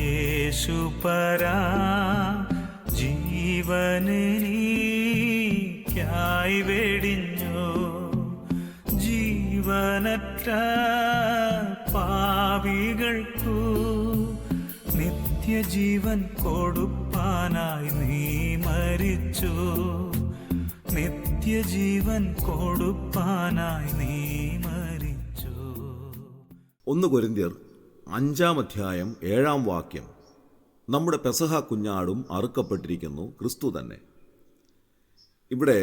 യേശുപരാ ജീവനെനിക്കായി വെടിഞ്ഞു. ജീവനറ്റ പാപികൾക്കു നിത്യജീവൻ കൊടുപ്പാനായി നീ മരിച്ചു. നിത്യജീവൻ കൊടുപ്പാനായി നീ മരിച്ചു. 1 കൊരിന്ത്യർ 5-ാം അധ്യായം 7-ാം വാക്യം. നമ്മുടെ പെസഹ കുഞ്ഞാടും അറുക്കപ്പെട്ടിരിക്കുന്നു, ക്രിസ്തു തന്നെ. ഇവിടെ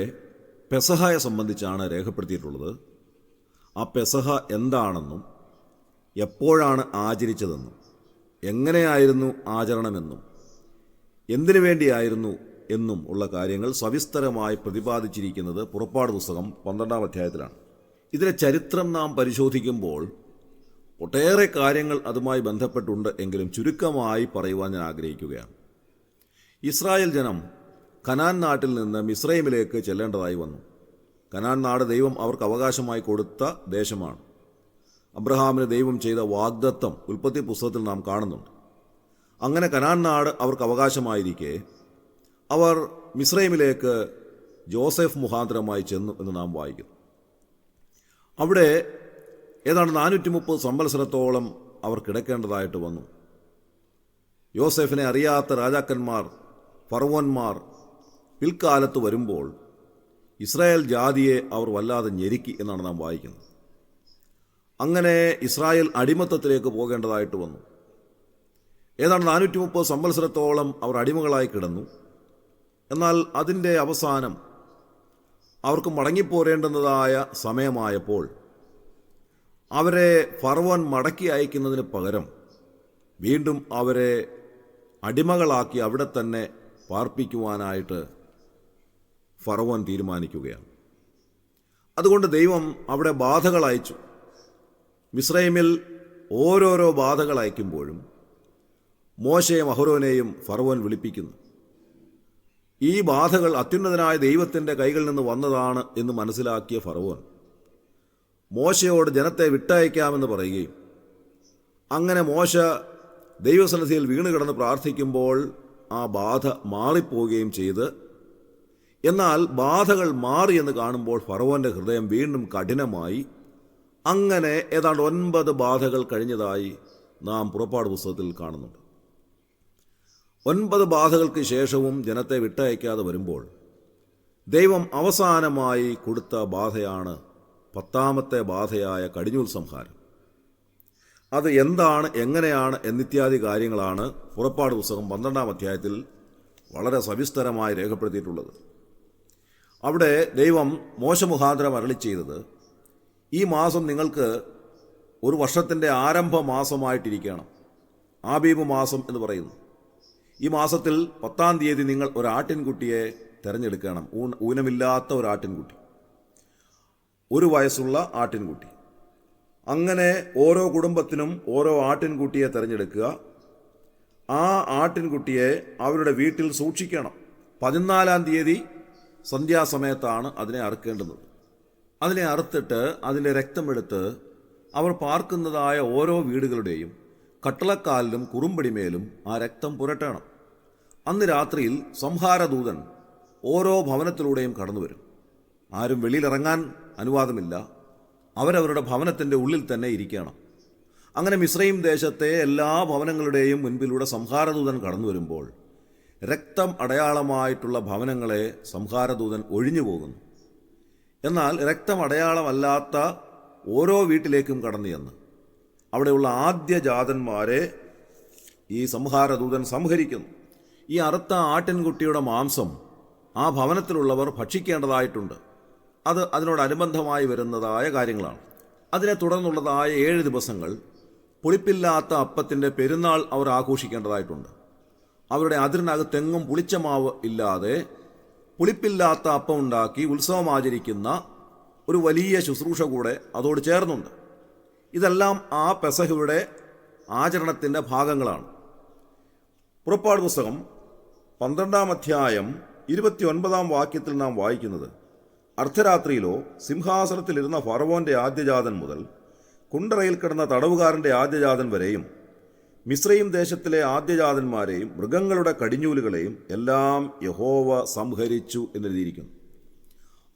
പെസഹയെ സംബന്ധിച്ചാണ് രേഖപ്പെടുത്തിയിട്ടുള്ളത്. ആ പെസഹ എന്താണെന്നും എപ്പോഴാണ് ആചരിച്ചതെന്നും എങ്ങനെയായിരുന്നു ആചരണമെന്നും എന്തിനു വേണ്ടിയായിരുന്നു എന്നും ഉള്ള കാര്യങ്ങൾ സവിസ്തരമായി പ്രതിപാദിച്ചിരിക്കുന്നത് പുറപ്പാട് പുസ്തകം 12-ാം അധ്യായത്തിലാണ്. ഇതിലെ ചരിത്രം നാം പരിശോധിക്കുമ്പോൾ ഒട്ടേറെ കാര്യങ്ങൾ അതുമായി ബന്ധപ്പെട്ടുണ്ട്. എങ്കിലും ചുരുക്കമായി പറയുവാൻ ഞാൻ ആഗ്രഹിക്കുകയാണ്. ഇസ്രായേൽ ജനം കനാൻ നാട്ടിൽ നിന്ന് മിസ്രൈമിലേക്ക് ചെല്ലേണ്ടതായി വന്നു. കനാൻ നാട് ദൈവം അവർക്ക് അവകാശമായി കൊടുത്ത ദേശമാണ്. അബ്രഹാമിന് ദൈവം ചെയ്ത വാഗ്ദത്തം ഉൽപ്പത്തി പുസ്തകത്തിൽ നാം കാണുന്നുണ്ട്. അങ്ങനെ കനാൻ നാട് അവർക്ക് അവകാശമായിരിക്കെ അവർ മിസ്രൈമിലേക്ക് ജോസഫ് മുഖാന്തരമായി ചെന്നു എന്ന് നാം വായിക്കുന്നു. അവിടെ ഏതാണ്ട് 430 സംവത്സരത്തോളം അവർ കിടക്കേണ്ടതായിട്ട് വന്നു. യോസെഫിനെ അറിയാത്ത രാജാക്കന്മാർ, ഫറവോന്മാർ പിൽക്കാലത്ത് വരുമ്പോൾ ഇസ്രായേൽ ജാതിയെ അവർ വല്ലാതെ ഞെരുക്കി എന്നാണ് നാം വായിക്കുന്നത്. അങ്ങനെ ഇസ്രായേൽ അടിമത്തത്തിലേക്ക് പോകേണ്ടതായിട്ട് വന്നു. ഏതാണ്ട് 430 സംവത്സരത്തോളം അവർ അടിമകളായി കിടന്നു. എന്നാൽ അതിൻ്റെ അവസാനം അവർക്ക് മടങ്ങിപ്പോരേണ്ടുന്നതായ സമയമായപ്പോൾ അവരെ ഫറവോൻ മടക്കി അയക്കുന്നതിന് പകരം വീണ്ടും അവരെ അടിമകളാക്കി അവിടെ തന്നെ പാർപ്പിക്കുവാനായിട്ട് ഫറവോൻ തീരുമാനിക്കുകയാണ്. അതുകൊണ്ട് ദൈവം അവിടെ ബാധകൾ അയച്ചു. മിസ്രൈമിൽ ഓരോരോ ബാധകൾ അയക്കുമ്പോഴും മോശയും അഹരോനെയും ഫറവോൻ വിളിപ്പിക്കുന്നു. ഈ ബാധകൾ അത്യുന്നതനായ ദൈവത്തിൻ്റെ കൈകളിൽ നിന്ന് വന്നതാണ് എന്ന് മനസ്സിലാക്കിയ ഫറവോൻ മോശയോട് ജനത്തെ വിട്ടയക്കാമെന്ന് പറയുകയും അങ്ങനെ മോശ ദൈവസന്നിധിയിൽ വീണ് കിടന്ന് പ്രാർത്ഥിക്കുമ്പോൾ ആ ബാധ മാറിപ്പോവുകയും ചെയ്ത്, എന്നാൽ ബാധകൾ മാറിയെന്ന് കാണുമ്പോൾ ഫറവോൻ്റെ ഹൃദയം വീണ്ടും കഠിനമായി. അങ്ങനെ ഏതാണ്ട് 9 ബാധകൾ കഴിഞ്ഞതായി നാം പുറപ്പാട് പുസ്തകത്തിൽ കാണുന്നുണ്ട്. 9 ബാധകൾക്ക് ശേഷവും ജനത്തെ വിട്ടയക്കാതെ വരുമ്പോൾ ദൈവം അവസാനമായി കൊടുത്ത ബാധയാണ് 10ാമത്തെ ബാധയായ കടിഞ്ഞൂൽ സംഹാരം. അത് എന്താണ്, എങ്ങനെയാണ് എന്നിത്യാദി കാര്യങ്ങളാണ് പുറപ്പാട് പുസ്തകം 12-ാം അധ്യായത്തിൽ വളരെ സവിസ്തരമായി രേഖപ്പെടുത്തിയിട്ടുള്ളത്. അവിടെ ദൈവം മോശ മുഖാന്തരം അരുളി ചെയ്തത്, ഈ മാസം നിങ്ങൾക്ക് ഒരു വർഷത്തിൻ്റെ ആരംഭ മാസമായിട്ടിരിക്കണം. ആബീബ് മാസം എന്ന് പറയുന്നു. ഈ മാസത്തിൽ 10-ാം തീയതി നിങ്ങൾ ഒരു ആട്ടിൻകുട്ടിയെ തിരഞ്ഞെടുക്കണം. ഊനമില്ലാത്ത ഒരു ആട്ടിൻകുട്ടി, 1 വയസ്സുള്ള ആട്ടിൻകുട്ടി. അങ്ങനെ ഓരോ കുടുംബത്തിനും ഓരോ ആട്ടിൻകുട്ടിയെ തിരഞ്ഞെടുക്കുക. ആ ആട്ടിൻകുട്ടിയെ അവരുടെ വീട്ടിൽ സൂക്ഷിക്കണം. 14-ാം തീയതി സന്ധ്യാസമയത്താണ് അതിനെ അറുക്കേണ്ടുന്നത്. അതിനെ അറുത്തിട്ട് അതിൻ്റെ രക്തമെടുത്ത് അവർ പാർക്കുന്നതായ ഓരോ വീടുകളുടെയും കട്ടളക്കാലിലും കുറുമ്പടിമേലും ആ രക്തം പുരട്ടണം. അന്ന് രാത്രിയിൽ സംഹാരദൂതൻ ഓരോ ഭവനത്തിലൂടെയും കടന്നു വരും. ആരും വെളിയിലിറങ്ങാൻ അനുവാദമില്ല. അവരവരുടെ ഭവനത്തിൻ്റെ ഉള്ളിൽ തന്നെ ഇരിക്കണം. അങ്ങനെ മിസ്രൈം ദേശത്തെ എല്ലാ ഭവനങ്ങളുടെയും മുൻപിലൂടെ സംഹാരദൂതൻ കടന്നു വരുമ്പോൾ രക്തം അടയാളമായിട്ടുള്ള ഭവനങ്ങളെ സംഹാരദൂതൻ ഒഴിഞ്ഞു പോകുന്നു. എന്നാൽ രക്തം അടയാളമല്ലാത്ത ഓരോ വീട്ടിലേക്കും കടന്നു ചെന്ന് അവിടെയുള്ള ആദ്യജാതന്മാരെ ഈ സംഹാരദൂതൻ സംഹരിക്കുന്നു. ഈ അറുത്ത ആട്ടിൻകുട്ടിയുടെ മാംസം ആ ഭവനത്തിലുള്ളവർ ഭക്ഷിക്കേണ്ടതായിട്ടുണ്ട്. അത് അതിനോടനുബന്ധമായി വരുന്നതായ കാര്യങ്ങളാണ്. അതിനെ തുടർന്നുള്ളതായ 7 ദിവസങ്ങൾ പുളിപ്പില്ലാത്ത അപ്പത്തിൻ്റെ പെരുന്നാൾ അവർ ആഘോഷിക്കേണ്ടതായിട്ടുണ്ട്. അവരുടെ അതിരിനകത്തെങ്ങും പുളിച്ച മാവ് ഇല്ലാതെ പുളിപ്പില്ലാത്ത അപ്പം ഉണ്ടാക്കി ഉത്സവം ആചരിക്കുന്ന ഒരു വലിയ ശുശ്രൂഷ കൂടെ അതോട് ചേർന്നുണ്ട്. ഇതെല്ലാം ആ പെസഹയുടെ ആചരണത്തിൻ്റെ ഭാഗങ്ങളാണ്. പുറപ്പാട് പുസ്തകം 12-ാം അധ്യായം 29-ാം വാക്യത്തിൽ നാം വായിക്കുന്നത്, അർദ്ധരാത്രിയിലോ സിംഹാസനത്തിലിരുന്ന ഫറവോൻ്റെ ആദ്യജാതൻ മുതൽ കുണ്ടറയിൽ കിടന്ന തടവുകാരൻ്റെ ആദ്യജാതൻ വരെയും മിസ്രയീം ദേശത്തിലെ ആദ്യജാതന്മാരെയും മൃഗങ്ങളുടെ കടിഞ്ഞൂലുകളെയും എല്ലാം യഹോവ സംഹരിച്ചു എന്നെഴുതിയിരിക്കുന്നു.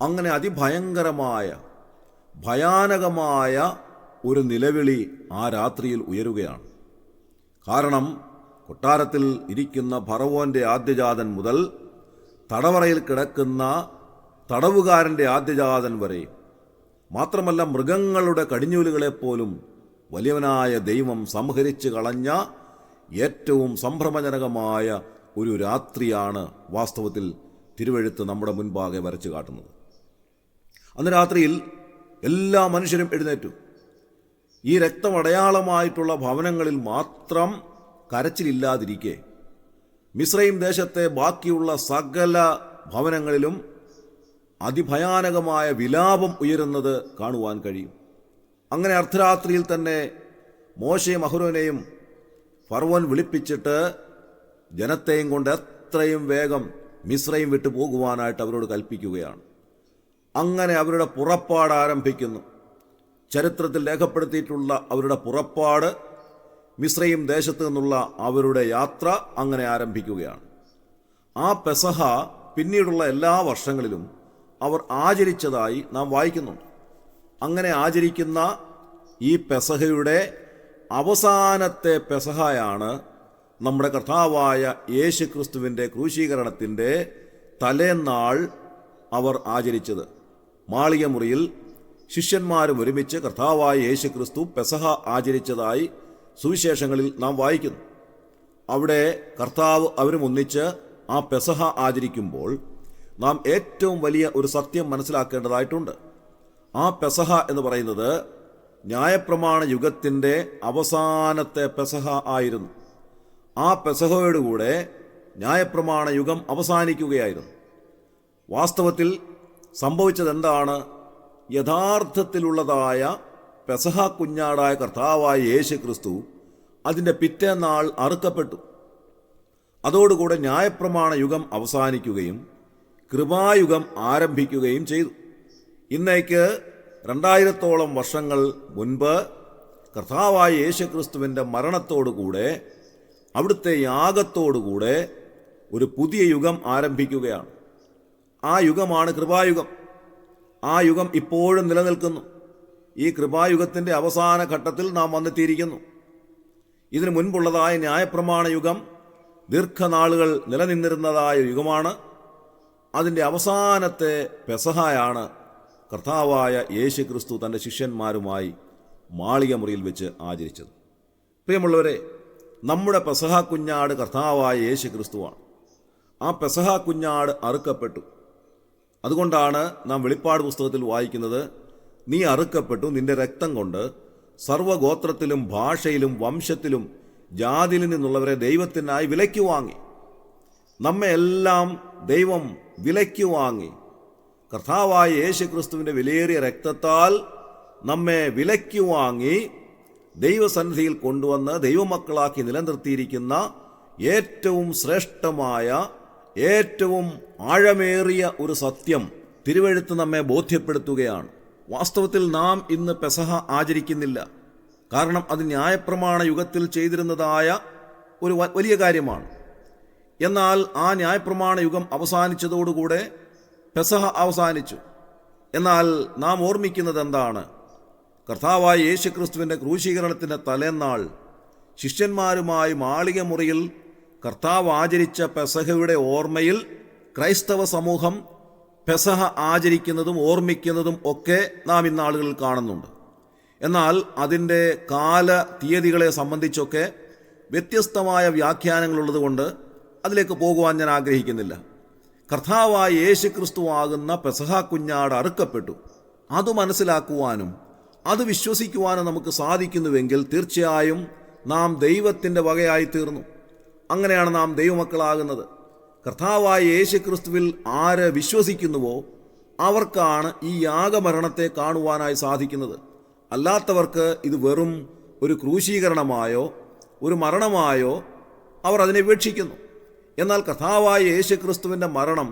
അങ്ങനെ അതിഭയങ്കരമായ ഭയാനകമായ ഒരു നിലവിളി ആ രാത്രിയിൽ ഉയരുകയാണ്. കാരണം കൊട്ടാരത്തിൽ ഇരിക്കുന്ന ഫറവോൻ്റെ ആദ്യജാതൻ മുതൽ തടവറയിൽ കിടക്കുന്ന തടവുകാരൻ്റെ ആദ്യജാതൻ വരെ, മാത്രമല്ല മൃഗങ്ങളുടെ കടിഞ്ഞൂലുകളെപ്പോലും വലിയവനായ ദൈവം സംഹരിച്ചു കളഞ്ഞ ഏറ്റവും സംഭ്രമജനകമായ ഒരു രാത്രിയാണ് വാസ്തവത്തിൽ തിരുവെഴുത്ത് നമ്മുടെ മുൻപാകെ വരച്ചു കാട്ടുന്നത്. അന്ന് രാത്രിയിൽ എല്ലാ മനുഷ്യരും എഴുന്നേറ്റു. ഈ രക്തമടയാളമായിട്ടുള്ള ഭവനങ്ങളിൽ മാത്രം കരച്ചിലില്ലാതിരിക്കെ മിസ്രയീം ദേശത്തെ ബാക്കിയുള്ള സകല ഭവനങ്ങളിലും അതിഭയാനകമായ വിലാപം ഉയരുന്നത് കാണുവാൻ കഴിയും. അങ്ങനെ അർദ്ധരാത്രിയിൽ തന്നെ മോശയും അഹരോനെയും ഫറവോൻ വിളിപ്പിച്ചിട്ട് ജനത്തെയും കൊണ്ട് എത്രയും വേഗം മിസ്രയീം വിട്ടു പോകുവാനായിട്ട് അവരോട് കൽപ്പിക്കുകയാണ്. അങ്ങനെ അവരുടെ പുറപ്പാട് ആരംഭിക്കുന്നു. ചരിത്രത്തിൽ രേഖപ്പെടുത്തിയിട്ടുള്ള അവരുടെ പുറപ്പാട്, മിസ്രയീം ദേശത്ത് നിന്നുള്ള അവരുടെ യാത്ര അങ്ങനെ ആരംഭിക്കുകയാണ്. ആ പെസഹ പിന്നീടുള്ള എല്ലാ വർഷങ്ങളിലും അവർ ആചരിച്ചതായി നാം വായിക്കുന്നുണ്ട്. അങ്ങനെ ആചരിക്കുന്ന ഈ പെസഹയുടെ അവസാനത്തെ പെസഹയാണ് നമ്മുടെ കർത്താവായ യേശു ക്രിസ്തുവിൻ്റെ ക്രൂശീകരണത്തിൻ്റെ തലേന്നാൾ അവർ ആചരിച്ചത്. മാളിക മുറിയിൽ ശിഷ്യന്മാരും ഒരുമിച്ച് കർത്താവായ യേശു ക്രിസ്തു പെസഹ ആചരിച്ചതായി സുവിശേഷങ്ങളിൽ നാം വായിക്കുന്നു. അവിടെ കർത്താവ് അവരും ഒന്നിച്ച് ആ പെസഹ ആചരിക്കുമ്പോൾ നാം ഏറ്റവും വലിയ ഒരു സത്യം മനസ്സിലാക്കേണ്ടതായിട്ടുണ്ട്. ആ പെസഹ എന്ന് പറയുന്നത് ന്യായപ്രമാണ യുഗത്തിൻ്റെ അവസാനത്തെ പെസഹ ആയിരുന്നു. ആ പെസഹയോടുകൂടെ ന്യായപ്രമാണ യുഗം അവസാനിക്കുകയായിരുന്നു. വാസ്തവത്തിൽ സംഭവിച്ചതെന്താണ്? യഥാർത്ഥത്തിലുള്ളതായ പെസഹ കുഞ്ഞാടായ കർത്താവായ യേശു ക്രിസ്തു അതിൻ്റെ പിറ്റേന്നാൾ അറുക്കപ്പെട്ടു. അതോടുകൂടെ ന്യായപ്രമാണ യുഗം അവസാനിക്കുകയും കൃപായുഗം ആരംഭിക്കുകയും ചെയ്തു. ഇന്നേക്ക് 2000-ഓളം വർഷങ്ങൾ മുൻപ് കർത്താവായ യേശു ക്രിസ്തുവിൻ്റെ മരണത്തോടുകൂടെ അവിടുത്തെ യാഗത്തോടുകൂടെ ഒരു പുതിയ യുഗം ആരംഭിക്കുകയാണ്. ആ യുഗമാണ് കൃപായുഗം. ആ യുഗം ഇപ്പോഴും നിലനിൽക്കുന്നു. ഈ കൃപായുഗത്തിൻ്റെ അവസാന ഘട്ടത്തിൽ നാം വന്നെത്തിയിരിക്കുന്നു. ഇതിനു മുൻപുള്ളതായ ന്യായപ്രമാണ യുഗം ദീർഘനാളുകൾ നിലനിന്നിരുന്നതായ യുഗമാണ്. അതിൻ്റെ അവസാനത്തെ പെസഹയാണ് കർത്താവായ യേശു ക്രിസ്തു തൻ്റെ ശിഷ്യന്മാരുമായി മാളിക മുറിയിൽ വെച്ച് ആചരിച്ചത്. പ്രിയമുള്ളവരെ, നമ്മുടെ പെസഹ കുഞ്ഞാട് കർത്താവായ യേശു ക്രിസ്തുവാണ്. ആ പെസഹ കുഞ്ഞാട് അറുക്കപ്പെട്ടു. അതുകൊണ്ടാണ് നാം വെളിപ്പാട് പുസ്തകത്തിൽ വായിക്കുന്നത്, നീ അറുക്കപ്പെട്ടു, നിന്റെ രക്തം കൊണ്ട് സർവ്വഗോത്രത്തിലും ഭാഷയിലും വംശത്തിലും ജാതിയിൽ നിന്നുള്ളവരെ ദൈവത്തിനായി വിലയ്ക്ക് വാങ്ങി. നമ്മെ എല്ലാം ദൈവം വിലയ്ക്ക് വാങ്ങി. കർത്താവായ യേശു ക്രിസ്തുവിൻ്റെ വിലയേറിയ രക്തത്താൽ നമ്മെ വിലയ്ക്ക് വാങ്ങി ദൈവസന്നിധിയിൽ കൊണ്ടുവന്ന് ദൈവമക്കളാക്കി നിലനിർത്തിയിരിക്കുന്ന ഏറ്റവും ശ്രേഷ്ഠമായ, ഏറ്റവും ആഴമേറിയ ഒരു സത്യം തിരുവെഴുത്ത് നമ്മെ ബോധ്യപ്പെടുത്തുകയാണ്. വാസ്തവത്തിൽ നാം ഇന്ന് പെസഹ ആചരിക്കുന്നില്ല. കാരണം അത് ന്യായപ്രമാണ യുഗത്തിൽ ചെയ്തിരുന്നതായ ഒരു വലിയ കാര്യമാണ്. എന്നാൽ ആ ന്യായപ്രമാണ യുഗം അവസാനിച്ചതോടുകൂടെ പെസഹ അവസാനിച്ചു. എന്നാൽ നാം ഓർമ്മിക്കുന്നത് എന്താണ്? കർത്താവായ യേശു ക്രിസ്തുവിൻ്റെ ക്രൂശീകരണത്തിൻ്റെ തലേന്നാൾ ശിഷ്യന്മാരുമായി മാളിക മുറിയിൽ കർത്താവ് ആചരിച്ച പെസഹയുടെ ഓർമ്മയിൽ ക്രൈസ്തവ സമൂഹം പെസഹ ആചരിക്കുന്നതും ഓർമ്മിക്കുന്നതും ഒക്കെ നാം ഇന്ന് ആളുകളിൽ കാണുന്നുണ്ട്. എന്നാൽ അതിൻ്റെ കാല തീയതികളെ സംബന്ധിച്ചൊക്കെ വ്യത്യസ്തമായ വ്യാഖ്യാനങ്ങളുള്ളത് കൊണ്ട് അതിലേക്ക് പോകുവാൻ ഞാൻ ആഗ്രഹിക്കുന്നില്ല. കർത്താവായ യേശു ക്രിസ്തു ആകുന്ന പെസഹ കുഞ്ഞാട് അറുക്കപ്പെട്ടു. അത് മനസ്സിലാക്കുവാനും അത് വിശ്വസിക്കുവാനും നമുക്ക് സാധിക്കുന്നുവെങ്കിൽ തീർച്ചയായും നാം ദൈവത്തിൻ്റെ വകയായി തീർന്നു. അങ്ങനെയാണ് നാം ദൈവമക്കളാകുന്നത്. കർത്താവായ യേശു ക്രിസ്തുവിൽ ആര് വിശ്വസിക്കുന്നുവോ അവർക്കാണ് ഈ യാഗമരണത്തെ കാണുവാനായി സാധിക്കുന്നത്. അല്ലാത്തവർക്ക് ഇത് വെറും ഒരു ക്രൂശീകരണമായോ ഒരു മരണമായോ അവർ അതിനെ വീക്ഷിക്കുന്നു. എന്നാൽ കർത്താവായ യേശു ക്രിസ്തുവിൻ്റെ മരണം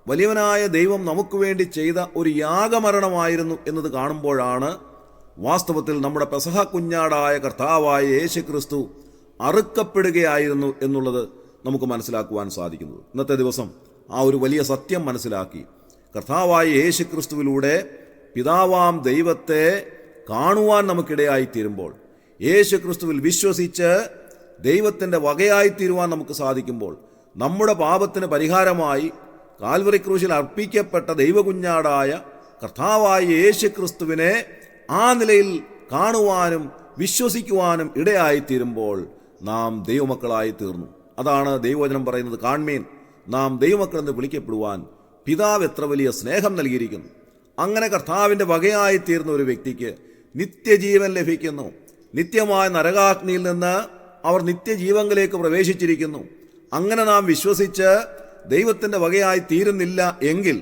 വലിയവനായ ദൈവം നമുക്ക് വേണ്ടി ചെയ്ത ഒരു യാഗമരണമായിരുന്നു എന്നത് കാണുമ്പോഴാണ് വാസ്തവത്തിൽ നമ്മുടെ പെസഹ കുഞ്ഞാടായ കർത്താവായ യേശു ക്രിസ്തു അറുക്കപ്പെടുകയായിരുന്നു എന്നുള്ളത് നമുക്ക് മനസ്സിലാക്കുവാൻ സാധിക്കുന്നത്. ഇന്നത്തെ ദിവസം ആ ഒരു വലിയ സത്യം മനസ്സിലാക്കി കർത്താവായ യേശു ക്രിസ്തുവിലൂടെ പിതാവാം ദൈവത്തെ കാണുവാൻ നമുക്കിടയായിത്തീരുമ്പോൾ, യേശു ക്രിസ്തുവിൽ വിശ്വസിച്ച് ദൈവത്തിൻ്റെ വകയായിത്തീരുവാൻ നമുക്ക് സാധിക്കുമ്പോൾ, നമ്മുടെ പാപത്തിന് പരിഹാരമായി കാൽവറി ക്രൂശിൽ അർപ്പിക്കപ്പെട്ട ദൈവകുഞ്ഞാടായ കർത്താവായ യേശു ക്രിസ്തുവിനെ ആ നിലയിൽ കാണുവാനും വിശ്വസിക്കുവാനും ഇടയായിത്തീരുമ്പോൾ നാം ദൈവമക്കളായി തീർന്നു. അതാണ് ദൈവവചനം പറയുന്നത്, കാൺമീൻ നാം ദൈവമക്കളെന്ന് വിളിക്കപ്പെടുവാൻ പിതാവ് എത്ര വലിയ സ്നേഹം നൽകിയിരിക്കുന്നു. അങ്ങനെ കർത്താവിൻ്റെ വകയായിത്തീർന്ന ഒരു വ്യക്തിക്ക് നിത്യജീവൻ ലഭിക്കുന്നു. നിത്യമായ നരകാഗ്നിയിൽ നിന്ന് അവർ നിത്യജീവങ്ങളിലേക്ക് പ്രവേശിച്ചിരിക്കുന്നു. അങ്ങനെ നാം വിശ്വസിച്ച് ദൈവത്തിൻ്റെ വകയായി തീരുന്നില്ല എങ്കിൽ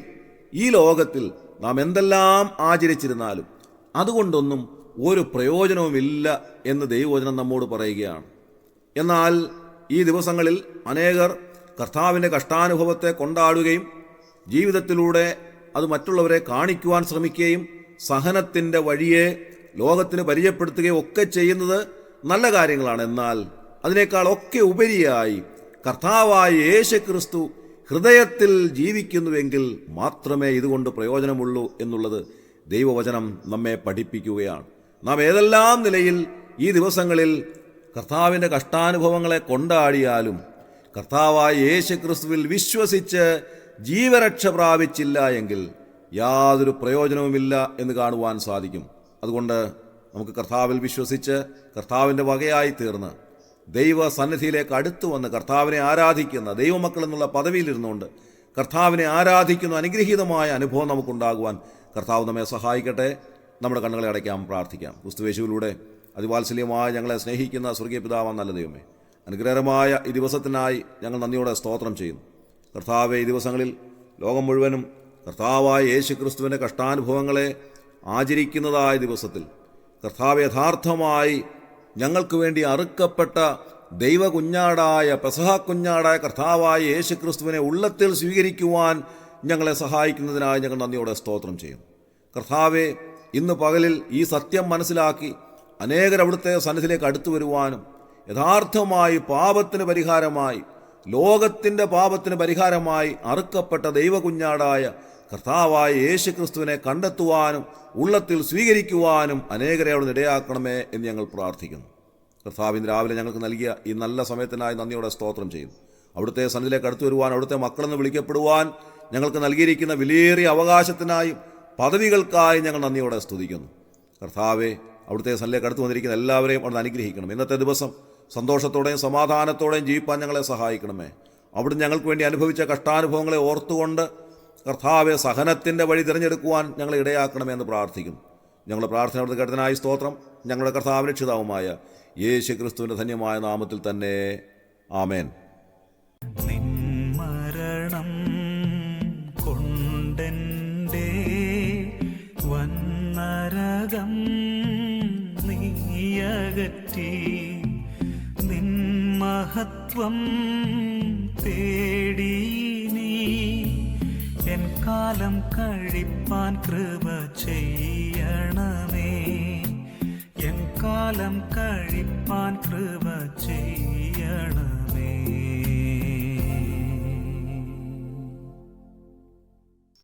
ഈ ലോകത്തിൽ നാം എന്തെല്ലാം ആചരിച്ചിരുന്നാലും അതുകൊണ്ടൊന്നും ഒരു പ്രയോജനവുമില്ല എന്ന് ദൈവവചനം നമ്മോട് പറയുകയാണ്. എന്നാൽ ഈ ദിവസങ്ങളിൽ അനേകർ കർത്താവിൻ്റെ കഷ്ടാനുഭവത്തെ കൊണ്ടാടുകയും ജീവിതത്തിലൂടെ അത് മറ്റുള്ളവരെ കാണിക്കുവാൻ ശ്രമിക്കുകയും സഹനത്തിൻ്റെ വഴിയെ ലോകത്തിന് പരിചയപ്പെടുത്തുകയും ഒക്കെ ചെയ്യുന്നത് നല്ല കാര്യങ്ങളാണ്. എന്നാൽ അതിനേക്കാളൊക്കെ ഉപരിയായി കർത്താവായ യേശു ക്രിസ്തു ഹൃദയത്തിൽ ജീവിക്കുന്നുവെങ്കിൽ മാത്രമേ ഇതുകൊണ്ട് പ്രയോജനമുള്ളൂ എന്നുള്ളത് ദൈവവചനം നമ്മെ പഠിപ്പിക്കുകയാണ്. നാം ഏതെല്ലാം നിലയിൽ ഈ ദിവസങ്ങളിൽ കർത്താവിൻ്റെ കഷ്ടാനുഭവങ്ങളെ കൊണ്ടാടിയാലും കർത്താവായ യേശു ക്രിസ്തുവിൽ വിശ്വസിച്ച് ജീവരക്ഷ പ്രാപിച്ചില്ല എങ്കിൽ യാതൊരു പ്രയോജനവുമില്ല എന്ന് കാണുവാൻ സാധിക്കും. അതുകൊണ്ട് നമുക്ക് കർത്താവിൽ വിശ്വസിച്ച് കർത്താവിൻ്റെ വകയായി തീർന്ന് ദൈവ സന്നിധിയിലേക്ക് അടുത്തു വന്ന് കർത്താവിനെ ആരാധിക്കുന്ന ദൈവമക്കൾ എന്നുള്ള പദവിയിലിരുന്നുകൊണ്ട് കർത്താവിനെ ആരാധിക്കുന്ന അനുഗ്രഹീതമായ അനുഭവം നമുക്കുണ്ടാകുവാൻ കർത്താവ് നമ്മെ സഹായിക്കട്ടെ. നമ്മുടെ കണ്ണുകളെ അടയ്ക്കാം, പ്രാർത്ഥിക്കാം. ക്രിസ്തുയേശുവിലൂടെ അതിവാത്സല്യമായി ഞങ്ങളെ സ്നേഹിക്കുന്ന സ്വർഗീയ പിതാവാൻ നല്ല ദൈവമേ, അനുഗ്രഹമായ ഈ ദിവസത്തിനായി ഞങ്ങൾ നന്ദിയോടെ സ്തോത്രം ചെയ്യുന്നു. കർത്താവെ, ഈ ദിവസങ്ങളിൽ ലോകം മുഴുവനും കർത്താവായ യേശു ക്രിസ്തുവിൻ്റെ കഷ്ടാനുഭവങ്ങളെ ആചരിക്കുന്നതായ ദിവസത്തിൽ കർത്താവ് യഥാർത്ഥമായി ഞങ്ങൾക്ക് വേണ്ടി അറുക്കപ്പെട്ട ദൈവകുഞ്ഞാടായ പെസഹ കുഞ്ഞാടായ കർത്താവായ യേശു ക്രിസ്തുവിനെ ഉള്ളത്തിൽ സ്വീകരിക്കുവാൻ ഞങ്ങളെ സഹായിക്കുന്നതിനായി ഞങ്ങൾ നന്ദിയോടെ സ്തോത്രം ചെയ്യുന്നു. കർത്താവെ, ഇന്ന് പകലിൽ ഈ സത്യം മനസ്സിലാക്കി അനേകർ അവിടുത്തെ സന്നിധിയിലേക്ക് അടുത്തു വരുവാനും യഥാർത്ഥമായി പാപത്തിന് പരിഹാരമായി, ലോകത്തിൻ്റെ പാപത്തിന് പരിഹാരമായി അറുക്കപ്പെട്ട ദൈവകുഞ്ഞാടായ കർത്താവായ യേശു ക്രിസ്തുവിനെ കണ്ടെത്തുവാനും ഉള്ളത്തിൽ സ്വീകരിക്കുവാനും അനേകരെ അവിടെ ഇടയാക്കണമേ എന്ന് ഞങ്ങൾ പ്രാർത്ഥിക്കുന്നു. കർത്താവിന് രാവിലെ ഞങ്ങൾക്ക് നൽകിയ ഈ നല്ല സമയത്തിനായി നന്ദിയോടെ സ്തോത്രം ചെയ്യുന്നു. അവിടുത്തെ സന്നിധിയിലേക്ക് അടുത്തു വരുവാൻ, അവിടുത്തെ മക്കളെന്ന് വിളിക്കപ്പെടുവാൻ ഞങ്ങൾക്ക് നൽകിയിരിക്കുന്ന വിലയേറിയ അവകാശത്തിനായും പദവികൾക്കായി ഞങ്ങൾ നന്ദിയോടെ സ്തുതിക്കുന്നു. കർത്താവെ, അവിടുത്തെ സന്നിധിയിലേക്ക് അടുത്ത് വന്നിരിക്കുന്ന എല്ലാവരെയും അവിടെ അനുഗ്രഹിക്കണം. ഇന്നത്തെ ദിവസം സന്തോഷത്തോടെയും സമാധാനത്തോടെയും ജീവിപ്പാൻ ഞങ്ങളെ സഹായിക്കണമേ. അവിടുന്ന് ഞങ്ങൾക്ക് വേണ്ടി അനുഭവിച്ച കഷ്ടാനുഭവങ്ങളെ ഓർത്തുകൊണ്ട് കർത്താവെ, സഹനത്തിൻ്റെ വഴി തിരഞ്ഞെടുക്കുവാൻ ഞങ്ങളെ ഇടയാക്കണമേ എന്ന് പ്രാർത്ഥിക്കുന്നു. ഞങ്ങളുടെ പ്രാർത്ഥന അവിടുത്തെ കേട്ടതിനായി സ്തോത്രം. ഞങ്ങളുടെ കർത്താവിന് രക്ഷിതാവുമായ യേശു ക്രിസ്തുവിൻ്റെ ധന്യമായ നാമത്തിൽ തന്നെ, ആമേൻ. നിൻ മരണം കൊണ്ടെൻ്റെ വന്നരകം നീയകറ്റി, നിൻ മഹത്വം തേടി നീ എൻ കാലം കഴിപ്പാൻ കൃപ ചെയ്യണമേ, എൻ കാലം കഴിപ്പാൻ കൃപ ചെയ്യണം.